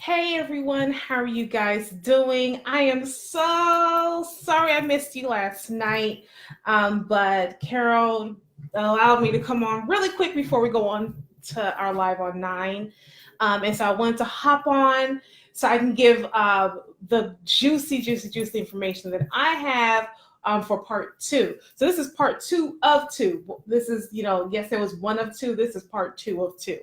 Hey everyone, how are you guys doing? I am so sorry I missed you last night, but Carol allowed me to come on really quick before we go on to our live on 9. And so I wanted to hop on so I can give the juicy information that I have for part two. So this is part two of two. This is, yes, there was one of two. This is part two of two.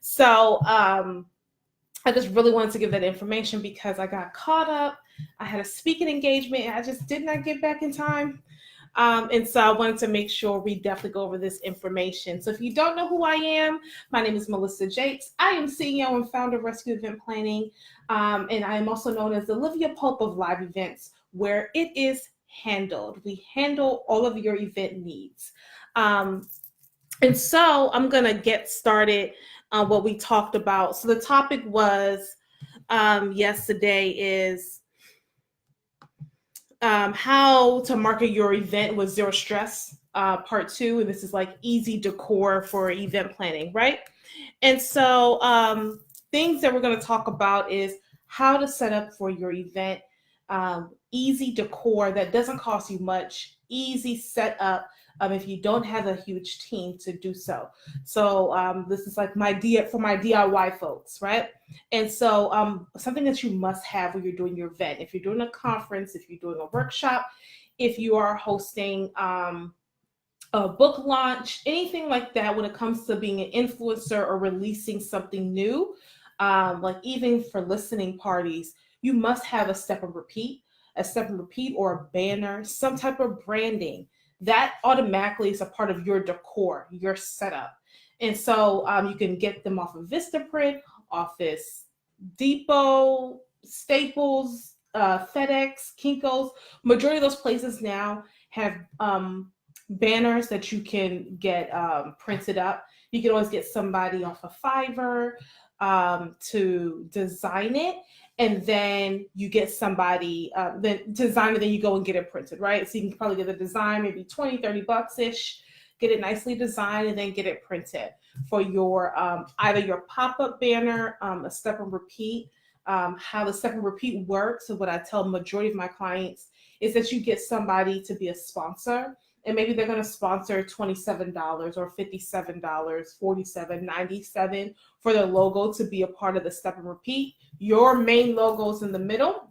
So, I just really wanted to give that information because I got caught up. I had a speaking engagement and I just did not get back in time. And so I wanted to make sure we definitely go over this information. So if you don't know who I am, my name is Melissa Jakes. I am CEO and founder of Rescue Event Planning. And I am also known as the Olivia Pope of live events, where it is handled. We handle all of your event needs. And so I'm going to get started on what we talked about. So the topic was yesterday is how to market your event with zero stress, part two. And this is like easy decor for event planning, right? And so things that we're going to talk about is how to set up for your event, easy decor that doesn't cost you much, easy setup if you don't have a huge team to do so. So this is like for my DIY folks, right? And so something that you must have when you're doing your event, if you're doing a conference, if you're doing a workshop, if you are hosting a book launch, anything like that, when it comes to being an influencer or releasing something new, like even for listening parties, you must have a step and repeat or a banner, some type of branding. That automatically is a part of your decor, your setup. And so you can get them off of Vistaprint, Office Depot, Staples, FedEx, Kinko's. Majority of those places now have banners that you can get printed up. You can always get somebody off of Fiverr to design it, and then you get somebody then design it, then you go and get it printed, right? So you can probably get the design, maybe 20-30 bucks ish, get it nicely designed, and then get it printed for your either your pop-up banner, a step and repeat. How the step and repeat works, and what I tell majority of my clients is that you get somebody to be a sponsor, and maybe they're going to sponsor $27 or $57, $47, $97 for their logo to be a part of the step and repeat. Your main logo's in the middle,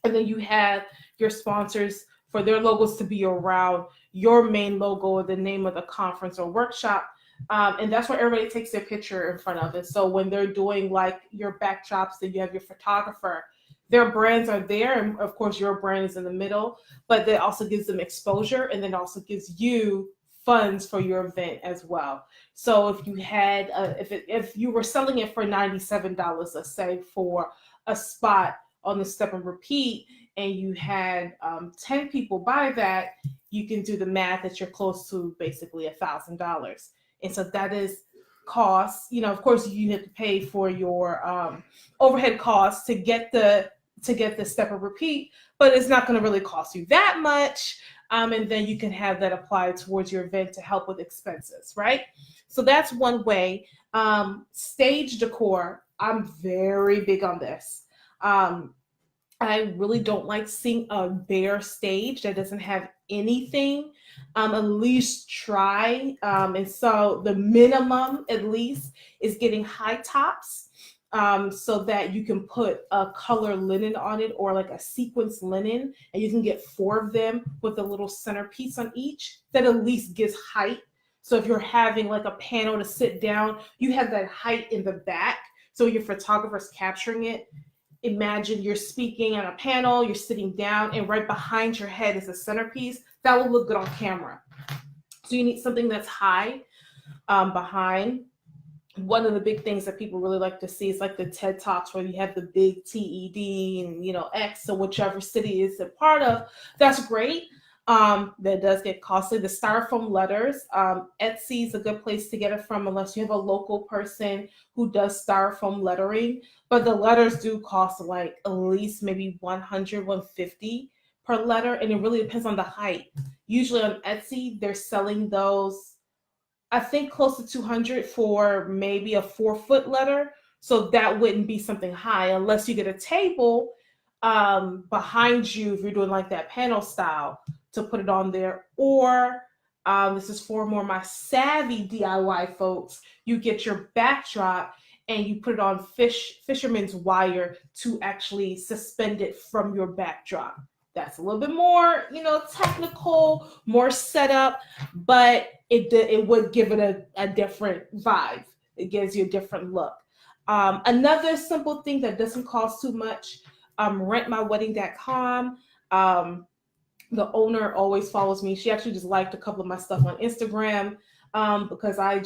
and then you have your sponsors for their logos to be around your main logo or the name of the conference or workshop. And that's where everybody takes their picture in front of it. So when they're doing like your backdrops, then you have your photographer, their brands are there, and of course your brand is in the middle, but that also gives them exposure, and then also gives you funds for your event as well. So if you had if you were selling it for $97, let's say, for a spot on the step and repeat, and you had 10 people buy that, you can do the math that you're close to basically $1,000. And so that is costs. Of course, you have to pay for your overhead costs to get the step and repeat, but it's not going to really cost you that much. And then you can have that applied towards your event to help with expenses, right? So that's one way. Stage decor, I'm very big on this. I really don't like seeing a bare stage that doesn't have anything. At least try. And so the minimum, at least, is getting high tops, so that you can put a color linen on it, or like a sequence linen, and you can get 4 of them with a little centerpiece on each that at least gives height. So if you're having like a panel to sit down, you have that height in the back. So your photographer's capturing it. Imagine you're speaking on a panel, you're sitting down, and right behind your head is a centerpiece. That will look good on camera. So you need something that's high behind. One of the big things that people really like to see is like the TED Talks, where you have the big TED and X, or whichever city is a part of. That's great. That does get costly. The styrofoam letters, Etsy is a good place to get it from, unless you have a local person who does styrofoam lettering. But the letters do cost like at least maybe $100, $150 per letter, and it really depends on the height. Usually on Etsy, they're selling those, I think, close to $200 for maybe a 4-foot letter. So that wouldn't be something high unless you get a table behind you if you're doing like that panel style to put it on there. Or this is for more my savvy DIY folks. You get your backdrop and you put it on fisherman's wire to actually suspend it from your backdrop. That's a little bit more, technical, more setup, but it would give it a different vibe. It gives you a different look. Another simple thing that doesn't cost too much, rentmywedding.com. The owner always follows me. She actually just liked a couple of my stuff on Instagram because I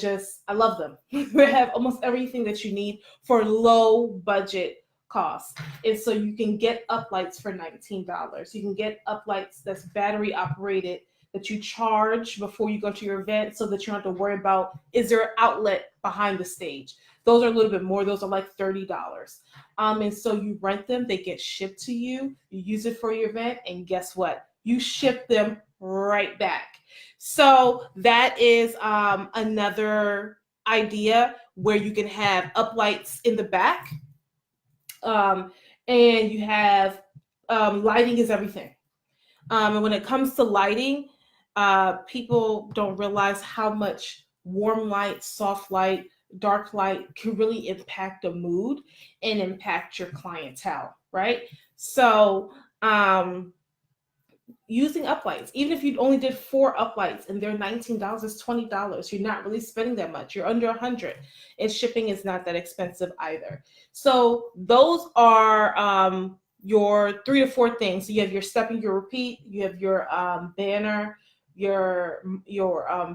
love them. They have almost everything that you need for low budget costs. And so you can get uplights for $19. You can get uplights that's battery operated that you charge before you go to your event so that you don't have to worry about, is there an outlet behind the stage? Those are a little bit more. Those are like $30. And so you rent them, they get shipped to you, you use it for your event, and guess what? You ship them right back. So that is another idea where you can have uplights in the back. And you have lighting is everything. And when it comes to lighting, people don't realize how much warm light, soft light, dark light can really impact the mood and impact your clientele, right? So using uplights, even if you only did 4 uplights and they're $19, it's $20. You're not really spending that much. You're under $100, and shipping is not that expensive either. So those are your 3 to 4 things. So you have your step and your repeat. You have your banner, your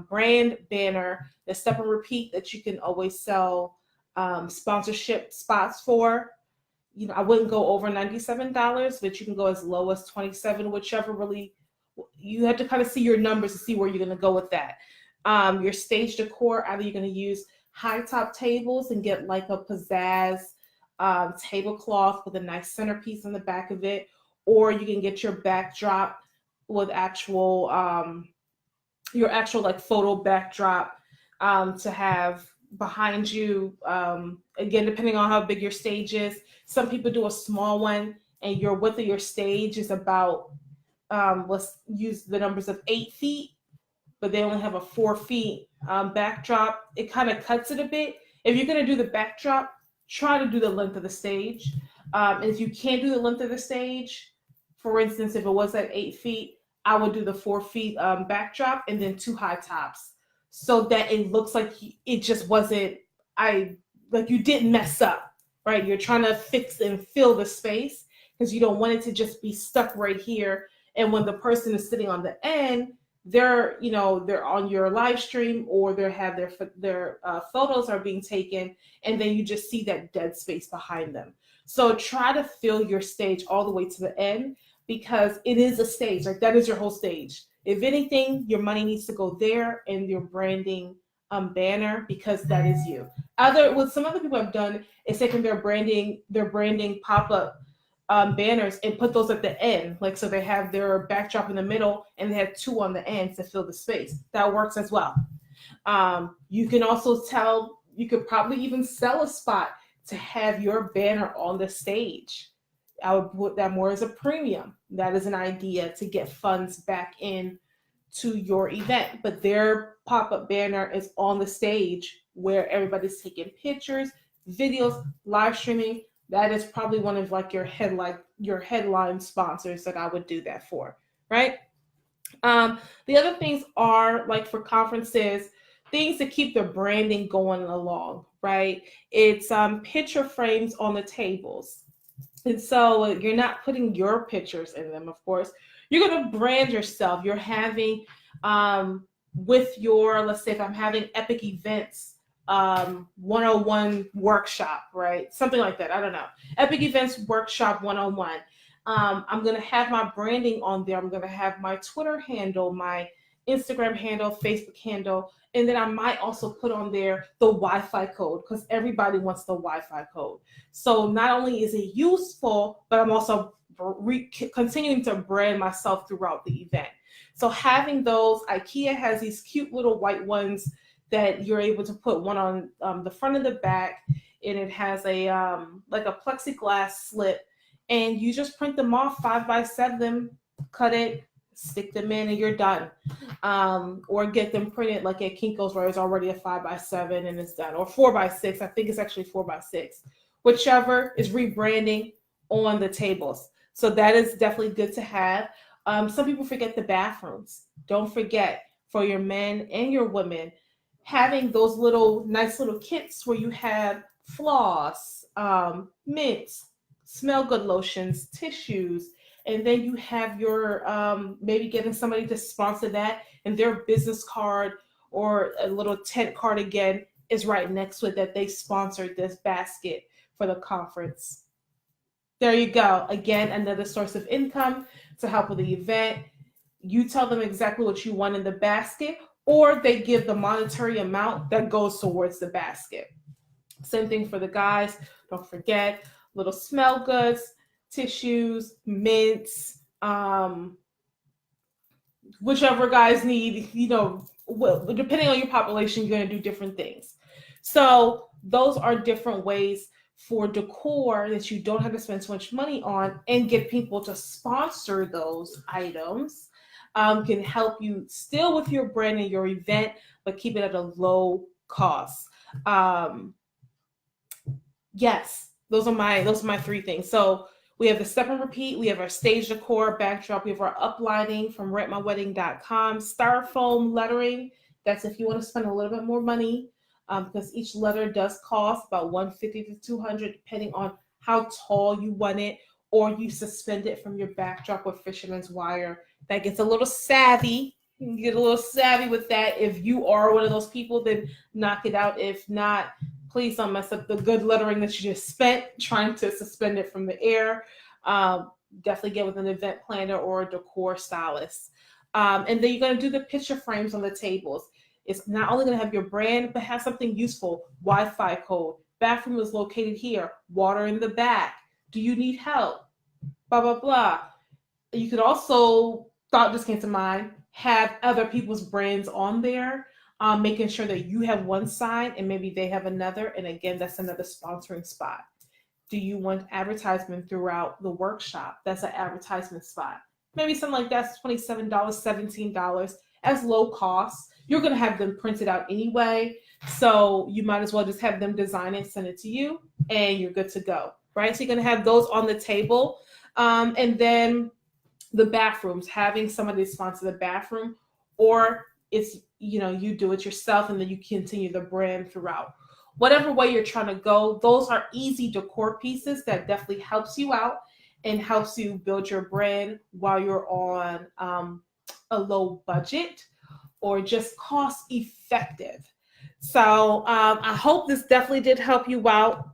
brand banner, the step and repeat that you can always sell sponsorship spots for. I wouldn't go over $97, but you can go as low as $27, whichever really, you have to kind of see your numbers to see where you're going to go with that. Your stage decor, either you're going to use high top tables and get like a pizzazz tablecloth with a nice centerpiece on the back of it, or you can get your backdrop with your actual like photo backdrop to have behind you. Again, depending on how big your stage is, some people do a small one and your width of your stage is about, let's use the numbers of 8 feet, but they only have a 4 feet backdrop. It kind of cuts it a bit. If you're going to do the backdrop, try to do the length of the stage. And if you can't do the length of the stage, for instance, if it was at 8 feet, I would do the 4 feet backdrop and then 2 high tops, so that it looks like it just wasn't, like you didn't mess up, right? You're trying to fix and fill the space because you don't want it to just be stuck right here. And when the person is sitting on the end, they're on your live stream, or they have their photos are being taken, and then you just see that dead space behind them. So try to fill your stage all the way to the end, because it is a stage. Like, that is your whole stage. If anything, your money needs to go there and your branding banner, because that is you. What some other people have done is taken their branding pop-up banners and put those at the end. Like, so they have their backdrop in the middle and they have 2 on the ends to fill the space. That works as well. You can also you could probably even sell a spot to have your banner on the stage. I would put that more as a premium. That is an idea to get funds back in to your event. But their pop-up banner is on the stage where everybody's taking pictures, videos, live streaming. That is probably one of like your headline sponsors that I would do that for, right? The other things are like for conferences, things to keep the branding going along, right? It's picture frames on the tables. And so you're not putting your pictures in them, of course. You're going to brand yourself. You're having, with your, let's say if I'm having Epic Events 101 workshop, right? Something like that. I don't know. Epic Events Workshop 101. I'm going to have my branding on there. I'm going to have my Twitter handle, my Instagram handle, Facebook handle, and then I might also put on there the Wi-Fi code, because everybody wants the Wi-Fi code. So not only is it useful, but I'm also continuing to brand myself throughout the event. So having those, IKEA has these cute little white ones that you're able to put one on the front of the back. and it has a like a plexiglass slip, and you just print them off 5x7, cut it, stick them in, and you're done. Or get them printed like at Kinko's where it's already a 5x7 and it's done, or 4x6. I think it's actually 4x6. Whichever is rebranding on the tables. So that is definitely good to have. Some people forget the bathrooms. Don't forget, for your men and your women, having those little nice little kits where you have floss, mints, smell good lotions, tissues, and then you have your maybe getting somebody to sponsor that, and their business card or a little tent card again is right next to it that they sponsored this basket for the conference. There you go. Again, another source of income to help with the event. You tell them exactly what you want in the basket, or they give the monetary amount that goes towards the basket. Same thing for the guys. Don't forget little smell goods, tissues, mints, whichever guys need, well, depending on your population, you're going to do different things. So those are different ways for decor that you don't have to spend so much money on and get people to sponsor those items. Can help you still with your brand and your event, but keep it at a low cost. Yes, those are my three things. So we have the step and repeat, we have our stage decor, backdrop, we have our uplighting from rentmywedding.com, styrofoam lettering. That's if you want to spend a little bit more money, because each letter does cost about $150 to $200, depending on how tall you want it, or you suspend it from your backdrop with fisherman's wire. That gets a little savvy. You can get a little savvy with that. If you are one of those people, then knock it out. If not, please don't mess up the good lettering that you just spent trying to suspend it from the air. Definitely get with an event planner or a decor stylist. And then you're going to do the picture frames on the tables. It's not only going to have your brand, but have something useful. Wi-Fi code. Bathroom is located here. Water in the back. Do you need help? Blah, blah, blah. You could also, thought just came to mind, have other people's brands on there. Making sure that you have one side and maybe they have another. And again, that's another sponsoring spot. Do you want advertisement throughout the workshop? That's an advertisement spot. Maybe something like that's $27, $17 as low cost. You're going to have them printed out anyway. So you might as well just have them design and send it to you and you're good to go, right? So you're going to have those on the table. And then the bathrooms, having somebody sponsor the bathroom, or it's, you do it yourself and then you continue the brand throughout. Whatever way you're trying to go, those are easy decor pieces that definitely helps you out and helps you build your brand while you're on a low budget or just cost effective. So I hope this definitely did help you out.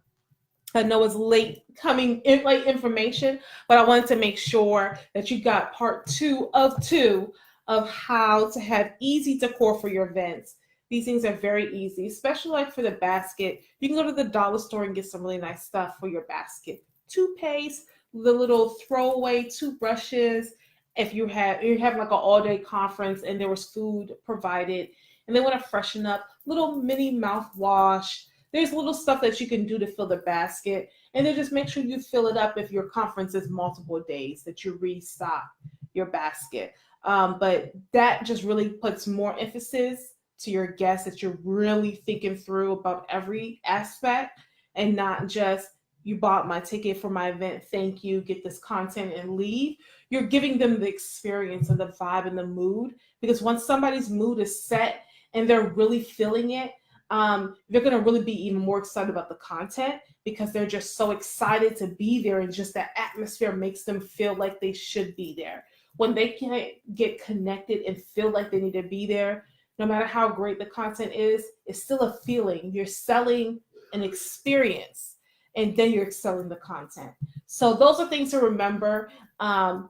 I know it's late information, but I wanted to make sure that you got part 2 of how to have easy decor for your events. These things are very easy, especially like for the basket. You can go to the dollar store and get some really nice stuff for your basket. Toothpaste, the little throwaway toothbrushes. If you have like an all-day conference and there was food provided and they want to freshen up, little mini mouthwash. There's little stuff that you can do to fill the basket. And then just make sure you fill it up if your conference is multiple days, that you restock your basket. But that just really puts more emphasis to your guests, that you're really thinking through about every aspect and not just, you bought my ticket for my event, thank you, get this content and leave. You're giving them the experience and the vibe and the mood, because once somebody's mood is set and they're really feeling it, they're going to really be even more excited about the content because they're just so excited to be there, and just that atmosphere makes them feel like they should be there. When they can get connected and feel like they need to be there, no matter how great the content is, it's still a feeling. You're selling an experience, and then you're selling the content. So those are things to remember.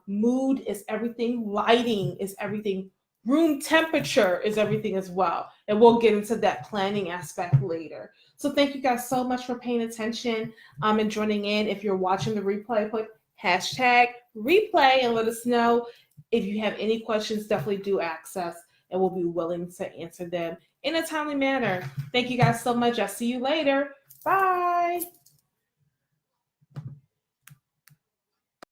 Mood is everything. Lighting is everything. Room temperature is everything as well. And we'll get into that planning aspect later. So thank you guys so much for paying attention and joining in. If you're watching the replay, put #replay and let us know. If you have any questions, definitely do access, and we'll be willing to answer them in a timely manner. Thank you guys so much. I'll see you later. Bye.